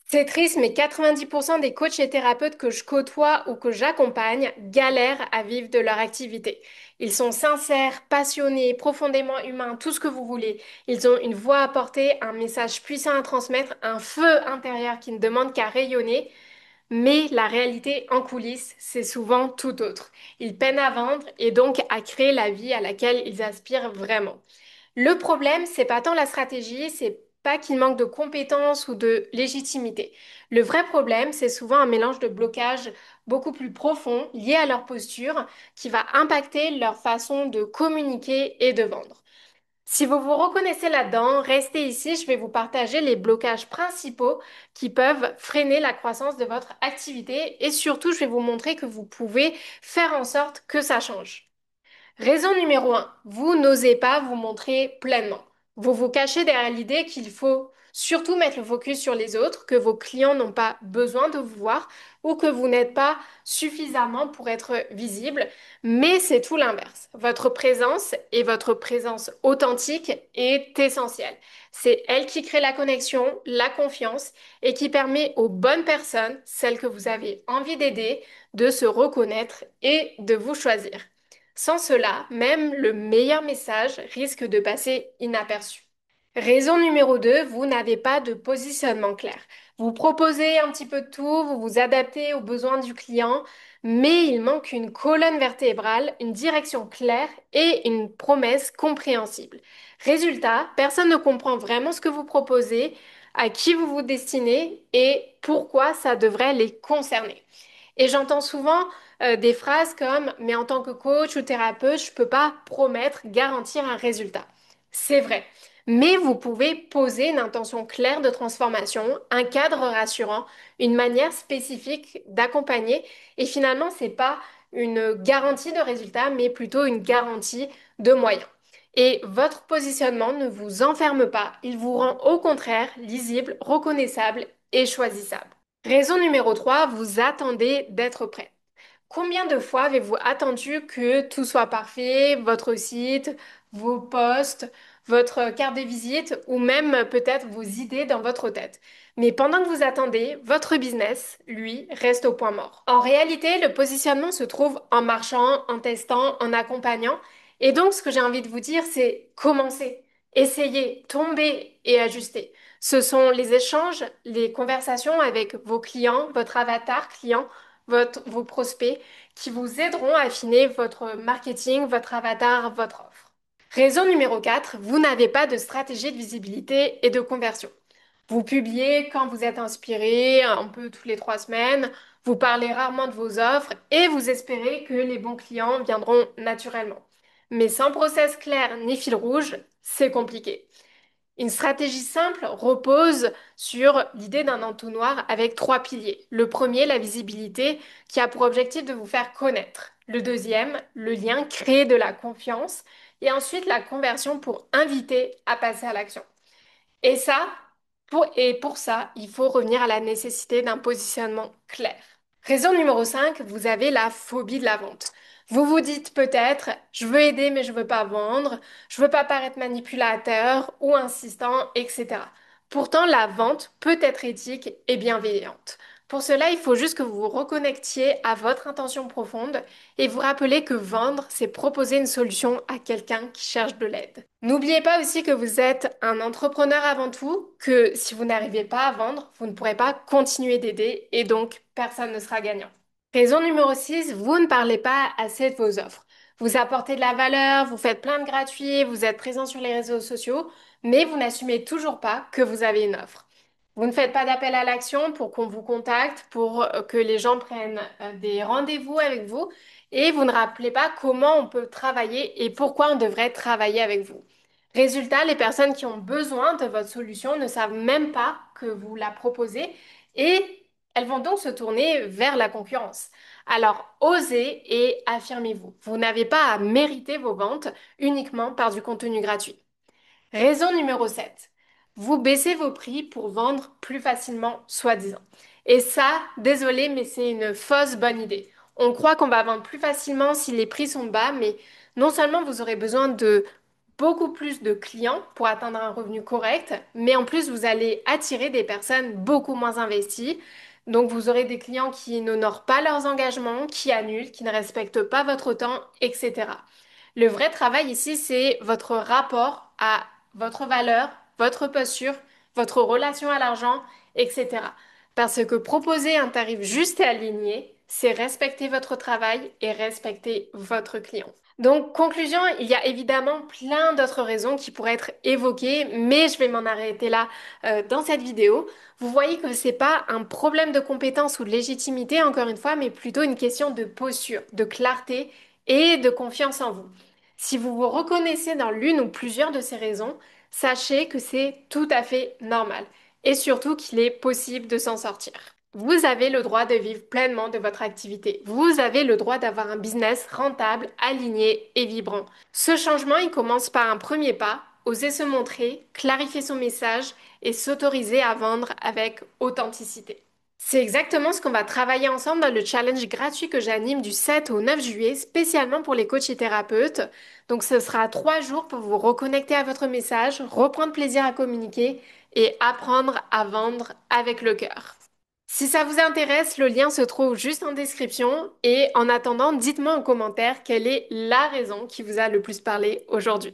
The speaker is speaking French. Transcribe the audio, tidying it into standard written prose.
C'est triste, mais 90% des coachs et thérapeutes que je côtoie ou que j'accompagne galèrent à vivre de leur activité. Ils sont sincères, passionnés, profondément humains, tout ce que vous voulez. Ils ont une voix à porter, un message puissant à transmettre, un feu intérieur qui ne demande qu'à rayonner. Mais la réalité en coulisses, c'est souvent tout autre. Ils peinent à vendre et donc à créer la vie à laquelle ils aspirent vraiment. Le problème, c'est pas tant la stratégie, c'est pas qu'il manque de compétences ou de légitimité. Le vrai problème, c'est souvent un mélange de blocages beaucoup plus profonds liés à leur posture qui va impacter leur façon de communiquer et de vendre. Si vous vous reconnaissez là-dedans, restez ici, je vais vous partager les blocages principaux qui peuvent freiner la croissance de votre activité et surtout, je vais vous montrer que vous pouvez faire en sorte que ça change. Raison numéro un, vous n'osez pas vous montrer pleinement. Vous vous cachez derrière l'idée qu'il faut surtout mettre le focus sur les autres, que vos clients n'ont pas besoin de vous voir ou que vous n'êtes pas suffisamment pour être visible. Mais c'est tout l'inverse. Votre présence et votre présence authentique est essentielle. C'est elle qui crée la connexion, la confiance et qui permet aux bonnes personnes, celles que vous avez envie d'aider, de se reconnaître et de vous choisir. Sans cela, même le meilleur message risque de passer inaperçu. Raison numéro 2, vous n'avez pas de positionnement clair. Vous proposez un petit peu de tout, vous vous adaptez aux besoins du client, mais il manque une colonne vertébrale, une direction claire et une promesse compréhensible. Résultat, personne ne comprend vraiment ce que vous proposez, à qui vous vous destinez et pourquoi ça devrait les concerner. Et j'entends souvent des phrases comme mais en tant que coach ou thérapeute, je ne peux pas promettre, garantir un résultat. C'est vrai. Mais vous pouvez poser une intention claire de transformation, un cadre rassurant, une manière spécifique d'accompagner. Et finalement, ce n'est pas une garantie de résultat, mais plutôt une garantie de moyens. Et votre positionnement ne vous enferme pas, il vous rend au contraire lisible, reconnaissable et choisissable. Raison numéro 3, vous attendez d'être prêt. Combien de fois avez-vous attendu que tout soit parfait, votre site, vos posts, votre carte de visite ou même peut-être vos idées dans votre tête? Mais pendant que vous attendez, votre business, lui, reste au point mort. En réalité, le positionnement se trouve en marchant, en testant, en accompagnant. Et donc, ce que j'ai envie de vous dire, c'est commencer, essayez, tombez et ajustez. Ce sont les échanges, les conversations avec vos clients, votre avatar client, vos prospects qui vous aideront à affiner votre marketing, votre avatar, votre offre. Raison numéro 4, vous n'avez pas de stratégie de visibilité et de conversion. Vous publiez quand vous êtes inspiré, un peu toutes les 3 semaines, vous parlez rarement de vos offres et vous espérez que les bons clients viendront naturellement. Mais sans process clair ni fil rouge, c'est compliqué. Une stratégie simple repose sur l'idée d'un entonnoir avec 3 piliers. Le premier, la visibilité, qui a pour objectif de vous faire connaître. Le deuxième, le lien, créer de la confiance. Et ensuite, la conversion pour inviter à passer à l'action. Et ça, pour ça, il faut revenir à la nécessité d'un positionnement clair. Raison numéro 5, vous avez la phobie de la vente. Vous vous dites peut-être, je veux aider mais je veux pas vendre, je veux pas paraître manipulateur ou insistant, etc. Pourtant, la vente peut être éthique et bienveillante. Pour cela, il faut juste que vous vous reconnectiez à votre intention profonde et vous rappelez que vendre, c'est proposer une solution à quelqu'un qui cherche de l'aide. N'oubliez pas aussi que vous êtes un entrepreneur avant tout, que si vous n'arrivez pas à vendre, vous ne pourrez pas continuer d'aider et donc personne ne sera gagnant. Raison numéro 6, vous ne parlez pas assez de vos offres. Vous apportez de la valeur, vous faites plein de gratuits, vous êtes présent sur les réseaux sociaux, mais vous n'assumez toujours pas que vous avez une offre. Vous ne faites pas d'appel à l'action pour qu'on vous contacte, pour que les gens prennent des rendez-vous avec vous, et vous ne rappelez pas comment on peut travailler et pourquoi on devrait travailler avec vous. Résultat, les personnes qui ont besoin de votre solution ne savent même pas que vous la proposez et elles vont donc se tourner vers la concurrence. Alors, osez et affirmez-vous. Vous n'avez pas à mériter vos ventes uniquement par du contenu gratuit. Raison numéro 7. Vous baissez vos prix pour vendre plus facilement, soi-disant. Et ça, désolé, mais c'est une fausse bonne idée. On croit qu'on va vendre plus facilement si les prix sont bas, mais non seulement vous aurez besoin de beaucoup plus de clients pour atteindre un revenu correct, mais en plus, vous allez attirer des personnes beaucoup moins investies. Donc, vous aurez des clients qui n'honorent pas leurs engagements, qui annulent, qui ne respectent pas votre temps, etc. Le vrai travail ici, c'est votre rapport à votre valeur, votre posture, votre relation à l'argent, etc. Parce que proposer un tarif juste et aligné, c'est respecter votre travail et respecter votre client. Donc, conclusion, il y a évidemment plein d'autres raisons qui pourraient être évoquées, mais je vais m'en arrêter là dans cette vidéo. Vous voyez que c'est pas un problème de compétence ou de légitimité, encore une fois, mais plutôt une question de posture, de clarté et de confiance en vous. Si vous vous reconnaissez dans l'une ou plusieurs de ces raisons, sachez que c'est tout à fait normal et surtout qu'il est possible de s'en sortir. Vous avez le droit de vivre pleinement de votre activité. Vous avez le droit d'avoir un business rentable, aligné et vibrant. Ce changement, il commence par un premier pas, oser se montrer, clarifier son message et s'autoriser à vendre avec authenticité. C'est exactement ce qu'on va travailler ensemble dans le challenge gratuit que j'anime du 7 au 9 juillet, spécialement pour les coachs et thérapeutes. Donc ce sera 3 jours pour vous reconnecter à votre message, reprendre plaisir à communiquer et apprendre à vendre avec le cœur. Si ça vous intéresse, le lien se trouve juste en description et en attendant, dites-moi en commentaire quelle est la raison qui vous a le plus parlé aujourd'hui.